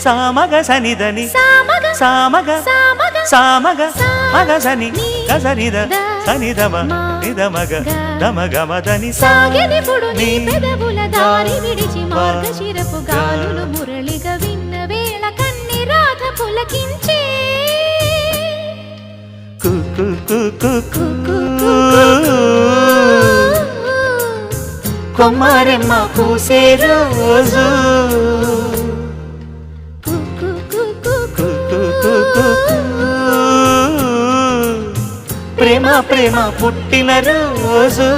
సామగ సనిదని సామగ సామగ మగ సని గసనిద సనిదమ నిదమగ దమగమదని సాగెదిపుడు నీ పెదవుల దారి విడిచి మార్గశిరపు గాలులు మురళిగా విన్న వేళ కన్ని రాధ పులకించే కొమ్మారెమ్మ పూసే రోజు ప్రేమ ప్రేమ పుట్టిన రోజు